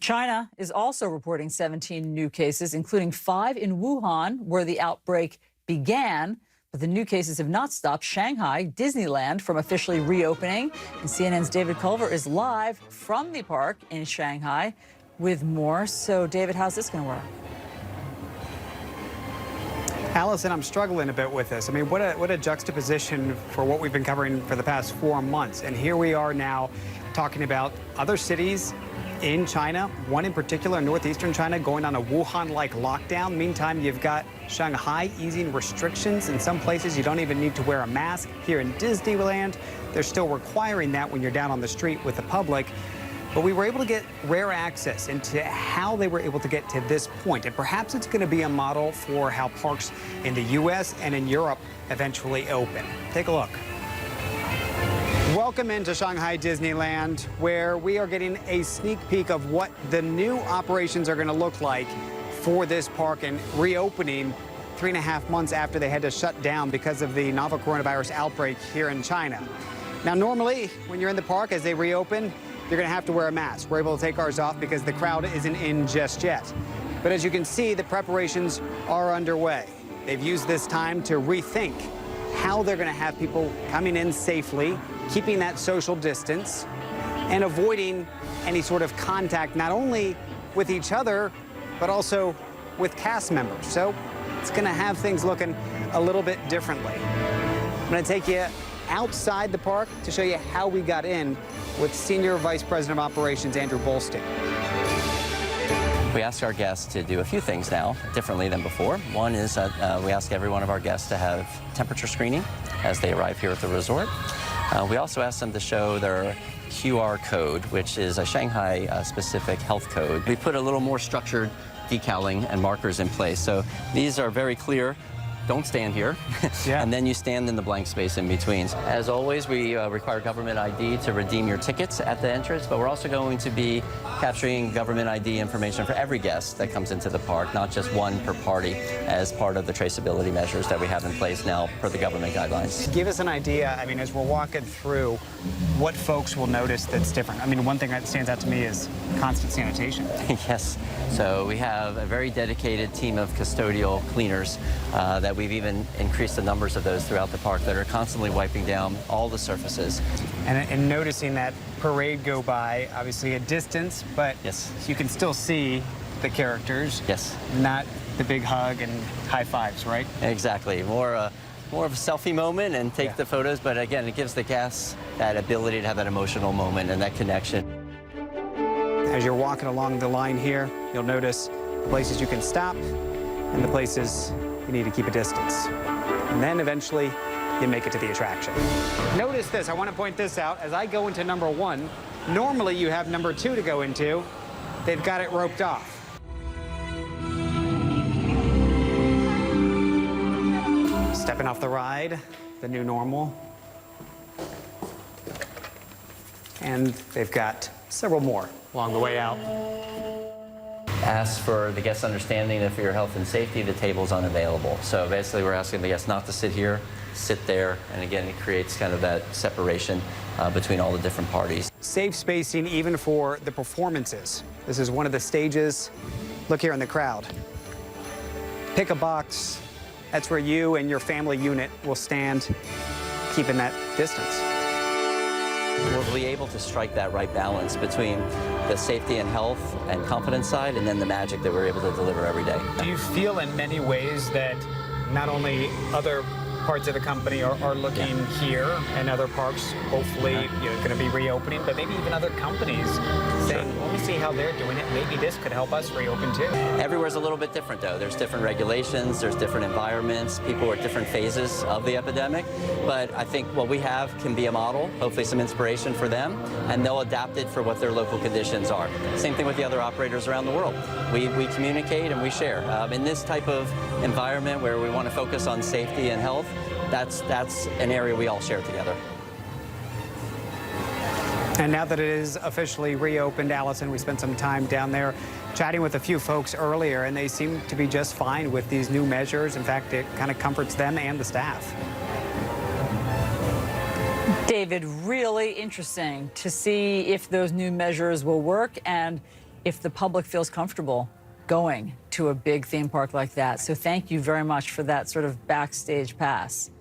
China is also reporting 17 new cases, including 5 in Wuhan, where the outbreak began. But the new cases have not stopped Shanghai Disneyland from officially reopening. And CNN's David Culver is live from the park in Shanghai with more. So, David, how's this going to work? Allison, I'm struggling a bit with this. I mean, what a juxtaposition for what we've been covering for the past 4 months. And here we are now talking about other cities in China, one in particular, northeastern China, going on a Wuhan-like lockdown. Meantime, you've got Shanghai easing restrictions. In some places, you don't even need to wear a mask. Here in Disneyland, they're still requiring that when you're down on the street with the public. But we were able to get rare access into how they were able to get to this point. And perhaps it's going to be a model for how parks in the U.S. and in Europe eventually open. Take a look. Welcome into Shanghai Disneyland, where we are getting a sneak peek of what the new operations are going to look like for this park and reopening 3.5 months after they had to shut down because of the novel coronavirus outbreak here in China. Now, normally, when you're in the park as they reopen, you're going to have to wear a mask. We're able to take ours off because the crowd isn't in just yet. But as you can see, the preparations are underway. They've used this time to rethink how they're going to have people coming in safely, keeping that social distance, and avoiding any sort of contact, not only with each other, but also with cast members. So it's going to have things looking a little bit differently. I'm going to take you outside the park to show you how we got in with Senior Vice President of Operations, Andrew Bolstein. We ask our guests to do a few things now differently than before. One is we ask every one of our guests to have temperature screening as they arrive here at the resort. We also ask them to show their QR code, which is a Shanghai-specific health code. We put a little more structured decaling and markers in place. So these are very clear. Don't stand here, yeah. And then you stand in the blank space in between. As always, we require government ID to redeem your tickets at the entrance, but we're also going to be capturing government ID information for every guest that comes into the park, not just one per party, as part of the traceability measures that we have in place now per the government guidelines. Give us an idea, I mean, as we're walking through, what folks will notice that's different. I mean, one thing that stands out to me is constant sanitation. Yes, so we have a very dedicated team of custodial cleaners that we've even increased the numbers of those throughout the park that are constantly wiping down all the surfaces. And noticing that parade go by, obviously a distance, but yes, you can still see the characters. Yes. Not the big hug and high fives, right? Exactly. More of a selfie moment and take the photos, but again, it gives the guests that ability to have that emotional moment and that connection. As you're walking along the line here, you'll notice the places you can stop and the places you need to keep a distance. And then eventually you make it to the attraction. Notice this, I want to point this out. As I go into number 1, normally you have number 2 to go into. They've got it roped off. Stepping off the ride, the new normal. And they've got several more along the way out. Ask for the guest's understanding that for your health and safety, the table's unavailable. So basically, we're asking the guests not to sit here, sit there, and again, it creates kind of that separation between all the different parties. Safe spacing even for the performances. This is one of the stages. Look here in the crowd. Pick a box. That's where you and your family unit will stand, keeping that distance. We'll be able to strike that right balance between the safety and health and confidence side and then the magic that we're able to deliver every day. Do you feel in many ways that not only other parts of the company are looking here and other parks hopefully going to be reopening, but maybe even other companies saying, let me see how they're doing it. Maybe this could help us reopen too. Everywhere's a little bit different though. There's different regulations, there's different environments, people are at different phases of the epidemic. But I think what we have can be a model, hopefully some inspiration for them, and they'll adapt it for what their local conditions are. Same thing with the other operators around the world. We communicate and we share. In this type of environment where we want to focus on safety and health, that's an area we all share together. And now that it is officially reopened, Allison, we spent some time down there chatting with a few folks earlier, and they seem to be just fine with these new measures. In fact, it kind of comforts them and the staff. David, really interesting to see if those new measures will work and if the public feels comfortable going to a big theme park like that. So thank you very much for that sort of backstage pass.